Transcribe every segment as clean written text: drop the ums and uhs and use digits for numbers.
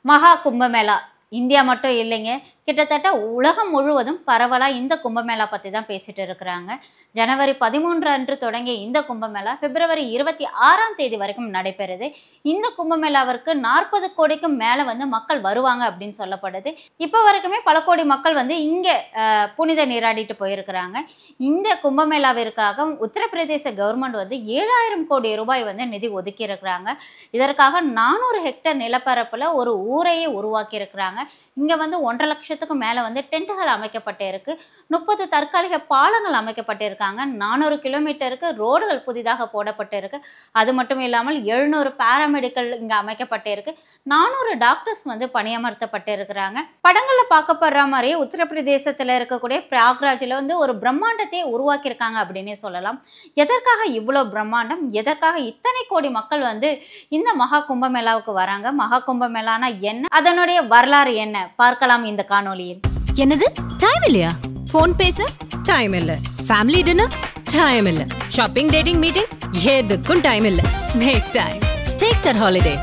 மகா கும்பமேளா இந்தியா மட்டும் இல்லைங்க. கிட்டத்தட்ட உலகம் முழுவதும் பரவலா இந்த கும்பமேளா பத்தி தான் பேசிட்டு இருக்கிறாங்க. ஜனவரி 13 அன்று தொடங்கிய இந்த கும்பமேளா பிப்ரவரி 26ஆம் தேதி வரைக்கும் நடைபெறுது. இந்த கும்பமேளாவிற்கு 40 கோடிக்கும் மேல மக்கள் வருவாங்க அப்படின்னு சொல்லப்படுது. இப்போ வரைக்குமே பல கோடி மக்கள் இங்க புனித நீராடிட்டு போயிருக்கிறாங்க. இந்த கும்பமேளாவிற்காக உத்தரப்பிரதேச கவர்மெண்ட் 7000 கோடி ரூபாய் நிதி ஒதுக்கி இருக்கிறாங்க. இதற்காக 400 ஹெக்டேர் நிலப்பரப்புல ஒரு ஊரையே உருவாக்கி இருக்கிறாங்க. இங்க 1.5 லட்சத்துக்கு மேல டென்ட்டுகள் அமைக்கப்பட்டு இருக்கு. 30 தற்காலிக பாலங்கள் அமைக்கப்பட்டு இருக்காங்க. 400 கிலோமீட்டருக்கு ரோடுகள் புதிதாக போடப்பட்டு இருக்கு. அது மட்டும் இல்லாமல் 700 பாராமெடிக்கல் இங்க அமைக்கப்பட்டு இருக்கு. 400 டாக்டர்ஸ் பணியமர்த்தப்பட்டு இருக்கிறாங்க. படங்கள்ல பார்க்கப்படுற மாதிரியே உத்தரப்பிரதேசத்துல இருக்கக்கூடிய பிரயாக்ராஜ்ல ஒரு பிரம்மாண்டத்தை உருவாக்கி இருக்காங்க அப்படின்னே சொல்லலாம். எதற்காக இவ்வளவு பிரம்மாண்டம், எதற்காக இத்தனை கோடி மக்கள் இந்த மகா கும்பமேளாவுக்கு வராங்க, மகா கும்பமேளானா என்ன, அதனுடைய வரலாறு என்ன பார்க்கலாம் இந்த காணொளியில். என்னது டைம் இல்லையா? போன் பேச டைம் இல்ல, ஃபேமிலி டின்னர் டைம் இல்ல, ஷாப்பிங் டேட்டிங் மீட்டிங் எதுக்கும் டைம் இல்ல. Make time, take that holiday.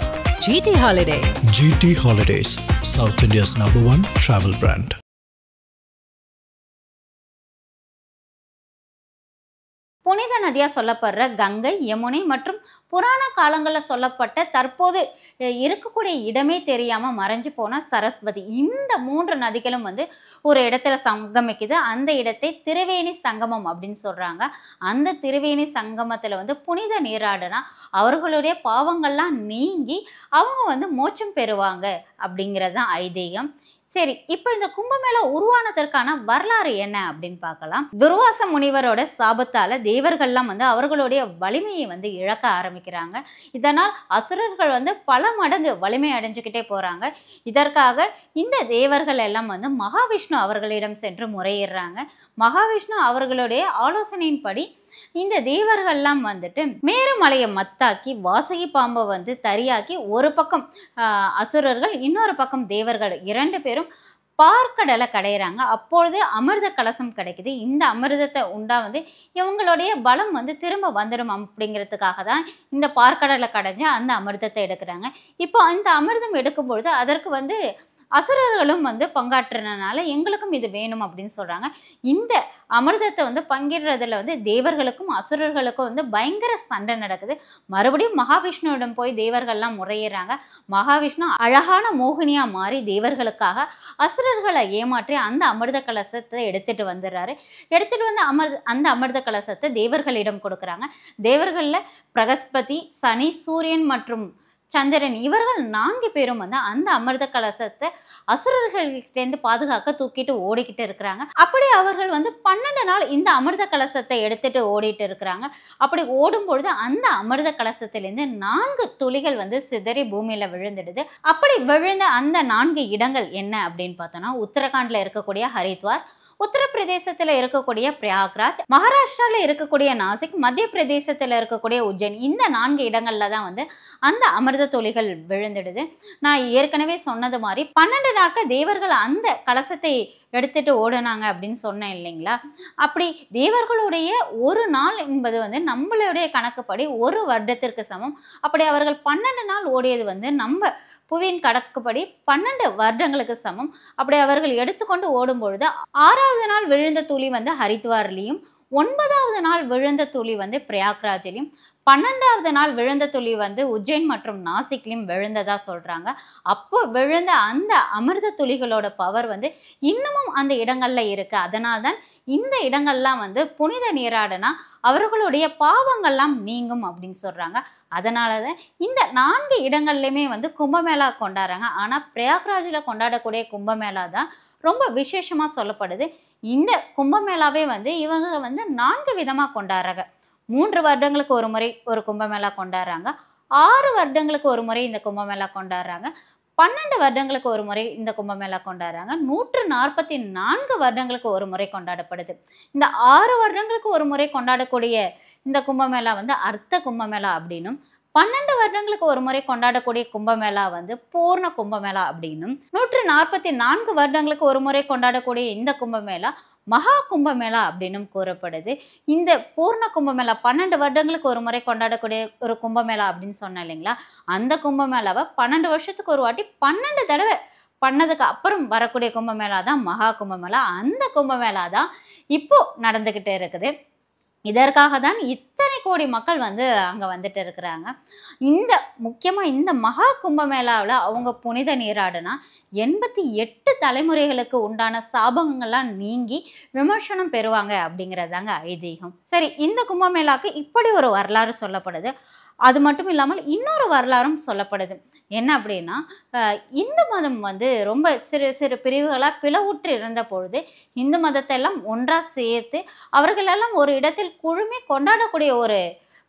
GT Holiday. GT Holidays, South India's #1 travel brand. புனித நதியா சொல்லப்படுற கங்கை, யமுனை மற்றும் புராண காலங்களில் சொல்லப்பட்ட தற்போது இருக்கக்கூடிய இடமே தெரியாம மறைஞ்சு போன சரஸ்வதி, இந்த 3 நதிகளும் ஒரு இடத்துல சங்கமிக்குது. அந்த இடத்தை திரிவேணி சங்கமம் அப்படின்னு சொல்றாங்க. அந்த திரிவேணி சங்கமத்துல புனித நீராடனா அவர்களுடைய பாவங்கள்லாம் நீங்கி அவங்க மோட்சம் பெறுவாங்க அப்படிங்கிறது தான் ஐதீகம். சரி, இப்போ இந்த கும்பமேளா உருவானதற்கான வரலாறு என்ன அப்படின்னு பார்க்கலாம். துர்வாச முனிவரோட சாபத்தால தேவர்கள்லாம் அவர்களுடைய வலிமையை இழக்க ஆரம்பிக்கிறாங்க. இதனால் அசுரர்கள் பல மடங்கு வலிமை அடைஞ்சுக்கிட்டே போறாங்க. இதற்காக இந்த தேவர்கள் எல்லாம் மகாவிஷ்ணு அவர்களிடம் சென்று முறையிடுறாங்க. மகாவிஷ்ணு அவர்களுடைய ஆலோசனையின்படி இந்த தேவர்கள்லாம் மேருமலையை மத்தாக்கி வாசகி பாம்பை தரியாக்கி ஒரு பக்கம் அசுரர்கள், இன்னொரு பக்கம் தேவர்கள் 2 பேரும் பார்க்கடலை கடையிறாங்க. அப்பொழுது அமிர்த கலசம் கிடைக்குது. இந்த அமிர்தத்தை உண்டா இவங்களுடைய பலம் திரும்ப வந்துடும் அப்படிங்கிறதுக்காக தான் இந்த பார்க்கடலை கடைஞ்சு அந்த அமிர்தத்தை எடுக்கிறாங்க. இப்போ அந்த அமிர்தம் எடுக்கும் பொழுது அதற்கு அசுரர்களும் பங்காற்றுறதுனால எங்களுக்கும் இது வேணும் அப்படின்னு சொல்றாங்க. இந்த அமிர்தத்தை பங்கிடுறதுல தேவர்களுக்கும் அசுரர்களுக்கும் பயங்கர சண்டை நடக்குது. மறுபடியும் மகாவிஷ்ணுவிடம் போய் தேவர்கள்லாம் முறையிறாங்க. மகாவிஷ்ணு அழகான மோகினியா மாறி தேவர்களுக்காக அசுரர்களை ஏமாற்றி அந்த அமிர்த கலசத்தை எடுத்துட்டு வந்துடுறாரு. எடுத்துட்டு அந்த அமிர்த கலசத்தை தேவர்களிடம் கொடுக்குறாங்க. தேவர்கள்ல பிரகஸ்பதி, சனி, சூரியன் மற்றும் சந்திரன் இவர்கள் 4 பேரும் அந்த அமிர்த கலசத்தை அசுரர்கள்கிட்டேருந்து பாதுகாக்க தூக்கிட்டு ஓடிக்கிட்டு இருக்கிறாங்க. அப்படி அவர்கள் 12 நாள் இந்த அமிர்த கலசத்தை எடுத்துட்டு ஓடிட்டு இருக்கிறாங்க. அப்படி ஓடும் பொழுது அந்த அமிர்த கலசத்திலேருந்து 4 துளிகள் சிதறி பூமியில விழுந்துடுது. அப்படி விழுந்த அந்த 4 இடங்கள் என்ன அப்படின்னு பார்த்தோம்னா, உத்தரகாண்ட்ல இருக்கக்கூடிய ஹரித்வார், உத்தரப்பிரதேசத்துல இருக்கக்கூடிய பிரயாக்ராஜ், மகாராஷ்டிரால இருக்கக்கூடிய நாசிக், மத்திய பிரதேசத்துல இருக்கக்கூடிய உஜ்ஜைன், இந்த 4 இடங்கள்ல தான் அந்த அமிர்த துளிகள் விழுந்துடுது. நான் ஏற்கனவே சொன்னது மாதிரி 12 நாட்கள் தேவர்கள் அந்த கலசத்தை எடுத்துட்டு ஓடுனாங்க அப்படின்னு சொன்னேன் இல்லைங்களா? அப்படி தேவர்களுடைய ஒரு நாள் என்பது நம்மளுடைய கணக்குப்படி ஒரு வருடத்திற்கு சமம். அப்படி அவர்கள் 12 நாள் ஓடியது நம்ம புவியின் கணக்குப்படி 12 வருடங்களுக்கு சமம். அப்படி அவர்கள் எடுத்துக்கொண்டு ஓடும் பொழுது 6வது நாள் விழுந்த துளி ஹரித்வார்லையும், 9வது நாள் விழுந்த துளி பிரயாக்ராஜிலையும், 12வது நாள் விழுந்த துளி உஜ்ஜைன் மற்றும் நாசிக்லையும் விழுந்ததா சொல்றாங்க. அப்போ விழுந்த அந்த அமிர்த துளிகளோட பவர் இன்னமும் அந்த இடங்கள்ல இருக்கு. அதனால்தான் இந்த இடங்கள்லாம் புனித நீராடனா அவர்களுடைய பாவங்கள்லாம் நீங்கும் அப்படின்னு சொல்றாங்க. அதனாலதான் இந்த 4 இடங்கள்லையுமே கும்பமேளா கொண்டாடுறாங்க. ஆனா பிரயாக்ராஜில் கொண்டாடக்கூடிய கும்பமேளா தான் ரொம்ப விசேஷமா சொல்லப்படுது. இந்த கும்பமேளாவே இவங்க 4 விதமா கொண்டாடுறாங்க. 3 வருடங்களுக்கு ஒரு முறை ஒரு கும்பமேளா கொண்டாடுறாங்க. 6 வருடங்களுக்கு ஒரு முறை இந்த கும்பமேளா கொண்டாடுறாங்க. 12 வருடங்களுக்கு ஒரு முறை இந்த கும்பமேளா கொண்டாடுறாங்க. 144 வருடங்களுக்கு ஒரு முறை கொண்டாடப்படுது. இந்த 6 வருடங்களுக்கு ஒரு முறை கொண்டாடக்கூடிய இந்த கும்பமேளா அர்த்த கும்பமேளா அப்படின்னும், 12 வருடங்களுக்கு ஒரு முறை கொண்டாடக்கூடிய கும்பமேளா பூர்ண கும்பமேளா அப்படின்னும், 144 வருடங்களுக்கு ஒரு முறை கொண்டாடக்கூடிய இந்த கும்பமேளா மகா கும்பமேளா அப்படின்னும் கூறப்படுது. இந்த பூர்ண கும்பமேளா 12 வருடங்களுக்கு ஒரு முறை கொண்டாடக்கூடிய ஒரு கும்பமேளா அப்படின்னு சொன்னேன் இல்லைங்களா? அந்த கும்பமேளாவை 12 வருஷத்துக்கு ஒரு வாட்டி 12 தடவை பண்ணதுக்கு அப்புறம் வரக்கூடிய கும்பமேளா தான் மகா கும்பமேளா. அந்த கும்பமேளா தான் இப்போ நடந்துகிட்டு இருக்குது. இதற்காக தான் இத்தனை கோடி மக்கள் வந்து அங்க வந்துட்டு இருக்கிறாங்க. முக்கியமா இந்த மகா கும்பமேளாவுல அவங்க புனித நீராடுனா 88 தலைமுறைகளுக்கு உண்டான சாபங்கள்லாம் நீங்கி விமர்சனம் பெறுவாங்க அப்படிங்கிறது தாங்க ஐதீகம். சரி, இந்த கும்பமேளாக்கு இப்படி ஒரு வரலாறு சொல்லப்படுது. அது மட்டும் இல்லாமல் இன்னொரு வரலாறும் சொல்லப்படுது. என்ன அப்படின்னா, இந்து மதம் வந்து ரொம்ப சிறு சிறு பிரிவுகளாக பிளவுற்று இருந்த பொழுது இந்து மதத்தை எல்லாம் ஒன்றாக சேர்த்து அவர்களெல்லாம் ஒரு இடத்தில் குழுமி கொண்டாடக்கூடிய ஒரு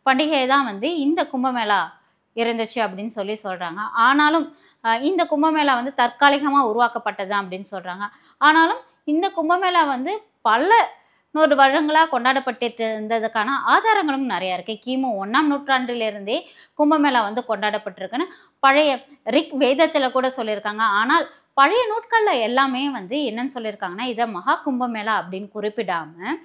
பண்டிகை தான் வந்து இந்த கும்பமேளா இருந்துச்சு அப்படின்னு சொல்லி சொல்கிறாங்க. ஆனாலும் இந்த கும்பமேளா வந்து தற்காலிகமாக உருவாக்கப்பட்டது அப்படின்னு சொல்கிறாங்க. ஆனாலும் இந்த கும்பமேளா வந்து பல 100 வருடங்களாக கொண்டாடப்பட்டு இருந்ததுக்கான ஆதாரங்களும் நிறையா இருக்குது. கிமு 1ஆம் நூற்றாண்டிலிருந்தே கும்பமேளா வந்து கொண்டாடப்பட்டிருக்குன்னு பழைய ரிக் வேதத்தில் கூட சொல்லியிருக்காங்க. ஆனால் பழைய நூட்களில் எல்லாமே வந்து என்னன்னு சொல்லியிருக்காங்கன்னா, இதை மகா கும்பமேளா அப்படின்னு குறிப்பிடாமல்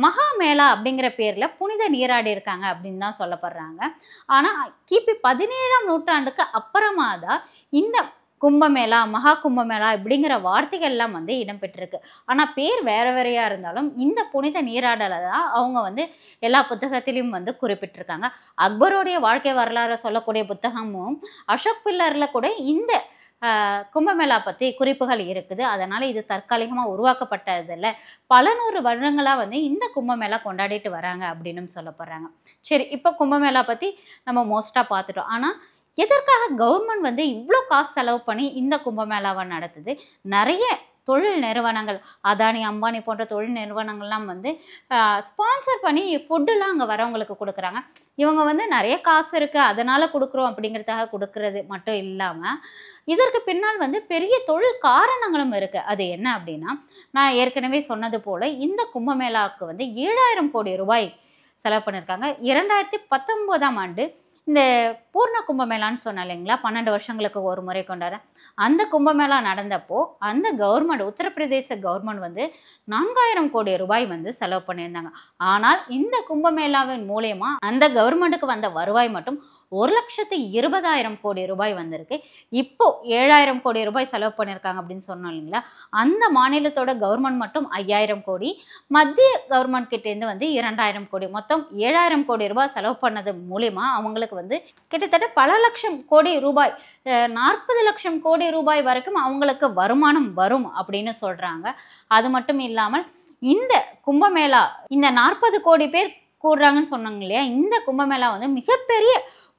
மகா மேளா அப்படிங்கிற பேரில் புனித நீராடி இருக்காங்க அப்படின்னு தான் சொல்லப்படுறாங்க. ஆனால் கிபி 17ஆம் நூற்றாண்டுக்கு அப்புறமா தான் இந்த கும்பமேளா, மகா கும்பமேளா இப்படிங்கிற வார்த்தைகள்லாம் வந்து இடம்பெற்றிருக்கு. ஆனால் பேர் வேறு வேறையாக இருந்தாலும் இந்த புனித நீராடலை தான் அவங்க வந்து எல்லா புத்தகத்திலையும் வந்து குறிப்பிட்டிருக்காங்க. அக்பருடைய வாழ்க்கை வரலாறு சொல்லக்கூடிய புத்தகமும் அசோக் பில்லரில் கூட இந்த கும்பமேளா பற்றி குறிப்புகள் இருக்குது. அதனால் இது தற்காலிகமாக உருவாக்கப்பட்டதில்லை, பல 100 வருடங்களாக வந்து இந்த கும்பமேளா கொண்டாடிட்டு வராங்க அப்படின்னு சொல்லப்படுறாங்க. சரி, இப்போ கும்பமேளா பற்றி நம்ம மோஸ்ட்டாக பார்த்துட்டோம். ஆனால் எதற்காக கவர்மெண்ட் வந்து இவ்வளோ காசு செலவு பண்ணி இந்த கும்பமேளாவை நடத்துது? நிறைய தொழில் நிறுவனங்கள், அதானி அம்பானி போன்ற தொழில் நிறுவனங்கள்லாம் வந்து ஸ்பான்சர் பண்ணி ஃபுட்டுலாம் அங்கே வரவங்களுக்கு கொடுக்குறாங்க. இவங்க வந்து நிறைய காசு இருக்குது அதனால் கொடுக்குறோம் அப்படிங்கிறதுக்காக கொடுக்கறது மட்டும் இல்லாமல் இதற்கு பின்னால் வந்து பெரிய தொழில் காரணங்களும் இருக்குது. அது என்ன அப்படின்னா, நான் ஏற்கனவே சொன்னது போல் இந்த கும்பமேளாவுக்கு வந்து 7000 கோடி ரூபாய் செலவு பண்ணியிருக்காங்க. 2019ஆம் ஆண்டு இந்த பூர்ண கும்பமேளான்னு சொன்னேன் இல்லைங்களா, 12 வருஷங்களுக்கு ஒரு முறை கொண்டாட அந்த கும்பமேளா நடந்தப்போ அந்த கவர்மெண்ட், உத்தரப்பிரதேச கவர்மெண்ட் வந்து 4000 கோடி ரூபாய் வந்து செலவு பண்ணியிருந்தாங்க. ஆனால் இந்த கும்பமேளாவின் மூலயமா அந்த கவர்மெண்ட்டுக்கு வந்த வருவாய் மட்டும் 1,20,000 கோடி ரூபாய் வந்திருக்கு. இப்போ 7,000 கோடி ரூபாய் செலவு பண்ணியிருக்காங்க அப்படின்னு சொன்னோம் இல்லைங்களா. அந்த மாநிலத்தோட கவர்மெண்ட் மட்டும் 5,000 கோடி, மத்திய கவர்மெண்ட் கிட்டேருந்து வந்து 2,000 கோடி, மொத்தம் 7,000 கோடி ரூபாய் செலவு பண்ணது மூலயமா அவங்களுக்கு வந்து கிட்டத்தட்ட பல லட்சம் கோடி ரூபாய், 40 லட்சம் கோடி ரூபாய் வரைக்கும் அவங்களுக்கு வருமானம் வரும் அப்படின்னு சொல்கிறாங்க. அது மட்டும் இல்லாமல் இந்த கும்பமேளா, இந்த 40 கோடி பேர் கூடுறாங்கன்னு சொன்னாங்க இல்லையா, இந்த கும்பமேளா வந்து மிகப்பெரிய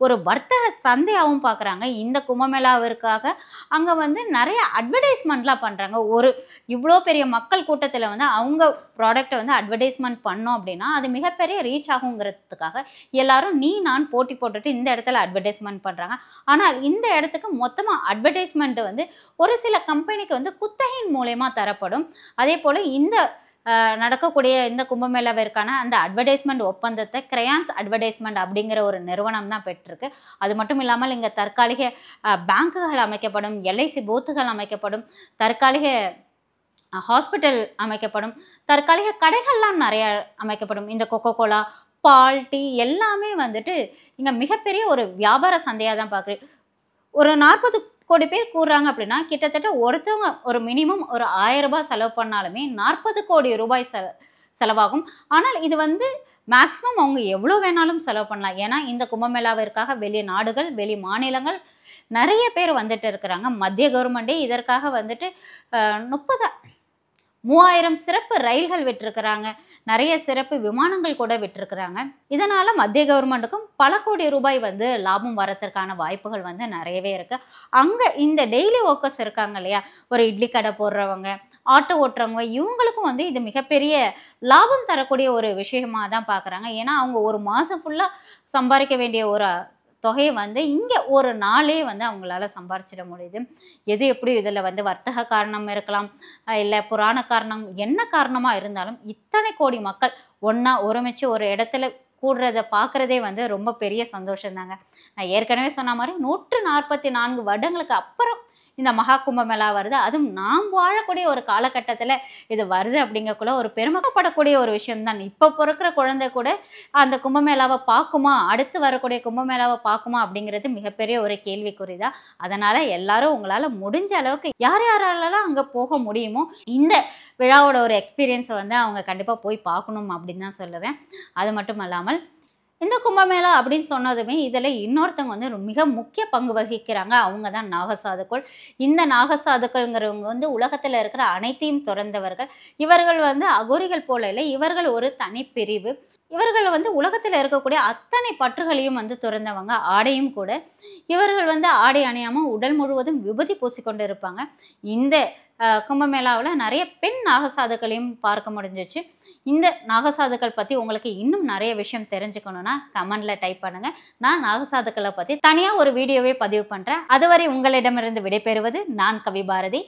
ஒரு வர்த்தக சந்தையாகவும் பார்க்குறாங்க. இந்த கும்பமேளாவிற்காக அங்கே வந்து நிறைய அட்வர்டைஸ்மெண்ட்லாம் பண்ணுறாங்க. ஒரு இவ்வளோ பெரிய மக்கள் கூட்டத்தில் வந்து அவங்க ப்ராடக்டை வந்து அட்வர்டைஸ்மெண்ட் பண்ணோம் அப்படின்னா அது மிகப்பெரிய ரீச் ஆகுங்கிறதுக்காக எல்லாரும் நீ நான் போட்டி போட்டுட்டு இந்த இடத்துல அட்வர்டைஸ்மெண்ட் பண்ணுறாங்க. ஆனால் இந்த இடத்துக்கு மொத்தமாக அட்வர்டைஸ்மெண்ட் வந்து ஒரு சில கம்பெனிக்கு வந்து குத்தகையின் மூலயமா தரப்படும். அதே போல் இந்த நடக்கக்கூடிய இந்த கும்பமேளாவிற்கான அந்த அட்வர்டைஸ்மெண்ட் ஒப்பந்தத்தை கிரையான்ஸ் அட்வர்டைஸ்மெண்ட் அப்படிங்கிற ஒரு நிறுவனம் தான் பெற்றிருக்கு. அது மட்டும் இல்லாமல் இங்கே தற்காலிக பேங்குகள் அமைக்கப்படும், எல்ஐசி பூத்துகள் அமைக்கப்படும், தற்காலிக ஹாஸ்பிட்டல் அமைக்கப்படும், தற்காலிக கடைகள்லாம் நிறைய அமைக்கப்படும். இந்த கொக்கோ கோலா, பால், டீ எல்லாமே வந்துட்டு இங்கே மிகப்பெரிய ஒரு வியாபார சந்தையாக தான் பார்க்குறேன். ஒரு 40 கோடி பேர் கூறுறாங்க அப்படின்னா கிட்டத்தட்ட ஒருத்தவங்க ஒரு மினிமம் ஒரு 1000 ரூபாய் செலவு பண்ணாலுமே 40 கோடி ரூபாய் செலவாகும். ஆனால் இது வந்து மேக்ஸிமம் அவங்க எவ்வளோ வேணாலும் செலவு பண்ணலாம். ஏன்னா இந்த கும்பமேளாவிற்காக வெளி நாடுகள், வெளி மாநிலங்கள் நிறைய பேர் வந்துட்டு இருக்கிறாங்க. மத்திய கவர்மெண்ட்டே இதற்காக வந்துட்டு 3000 சிறப்பு ரயில்கள் விட்டிருக்கிறாங்க, நிறைய சிறப்பு விமானங்கள் கூட விட்டிருக்கிறாங்க. இதனால் மத்திய கவர்மெண்ட்டுக்கும் பல கோடி ரூபாய் வந்து லாபம் வரத்திற்கான வாய்ப்புகள் வந்து நிறையவே இருக்குது. அங்கே இந்த டெய்லி ஒர்க்கர்ஸ் இருக்காங்க இல்லையா, ஒரு இட்லி கடை போடுறவங்க, ஆட்டோ ஓட்டுறவங்க, இவங்களுக்கும் வந்து இது மிகப்பெரிய லாபம் தரக்கூடிய ஒரு விஷயமாக தான் பார்க்குறாங்க. ஏன்னா அவங்க ஒரு மாதம் ஃபுல்லாக சம்பாதிக்க வேண்டிய ஒரு தொகையை வந்து இங்கே ஒரு நாளே வந்து அவங்களால சம்பாரிச்சிட முடியுது. எது எப்படி இதில் வந்து வர்த்தக காரணம் இருக்கலாம், இல்லை புராண காரணம், என்ன காரணமாக இருந்தாலும் இத்தனை கோடி மக்கள் ஒன்றா ஒருமிச்சு ஒரு இடத்துல கூடுறதை பார்க்குறதே வந்து ரொம்ப பெரிய சந்தோஷம் தாங்க. நான் ஏற்கனவே சொன்ன மாதிரி 144 வருடங்களுக்கு அப்புறம் இந்த மகா கும்பமேளா வருது. அதுவும் நாம் வாழக்கூடிய ஒரு காலகட்டத்தில் இது வருது அப்படிங்கக்குள்ள ஒரு பெருமைப்படக்கூடிய ஒரு விஷயம் தான். இப்போ பிறக்கிற குழந்தை கூட அந்த கும்பமேளாவை பார்க்குமா, அடுத்து வரக்கூடிய கும்பமேளாவை பார்க்குமா அப்படிங்கிறது மிகப்பெரிய ஒரு கேள்விக்குறிதான். அதனால் எல்லாரும் உங்களால் முடிஞ்ச அளவுக்கு யார் யாராலலாம் அங்கே போக முடியுமோ இந்த விழாவோட ஒரு எக்ஸ்பீரியன்ஸை வந்து அவங்க கண்டிப்பாக போய் பார்க்கணும் அப்படின்னு தான் சொல்லுவேன். அது மட்டும் இல்லாமல் இந்த கும்பமேளா அப்படின்னு சொன்னதுமே இதில் இன்னொருத்தவங்க வந்து மிக முக்கிய பங்கு வகிக்கிறாங்க. அவங்க தான் நாகசாதுக்கள். இந்த நாகசாதுக்கள்ங்கிறவங்க வந்து உலகத்தில் இருக்கிற அனைத்தையும் துறந்தவர்கள். இவர்கள் வந்து அகோரிகள் போல இல்லை, இவர்கள் ஒரு தனிப்பிரிவு. இவர்கள் வந்து உலகத்தில் இருக்கக்கூடிய அத்தனை பற்றுகளையும் வந்து துறந்தவங்க. ஆடையும் கூட இவர்கள் வந்து ஆடை அணியாமல் உடல் முழுவதும் விபூதி பூசிக்கொண்டு இருப்பாங்க. இந்த கும்பமேளாவில் நிறைய பெண் நாகசாதுக்களையும் பார்க்க முடிஞ்சிச்சு. இந்த நாகசாதுக்கள் பற்றி உங்களுக்கு இன்னும் நிறைய விஷயம் தெரிஞ்சுக்கணும்னா கமெண்டில் டைப் பண்ணுங்கள். நான் நாகசாதுக்களை பற்றி தனியாக ஒரு வீடியோவே பதிவு பண்ணுறேன். அதுவரை உங்களிடமிருந்து விடைபெறுவது நான் கவிபாரதி.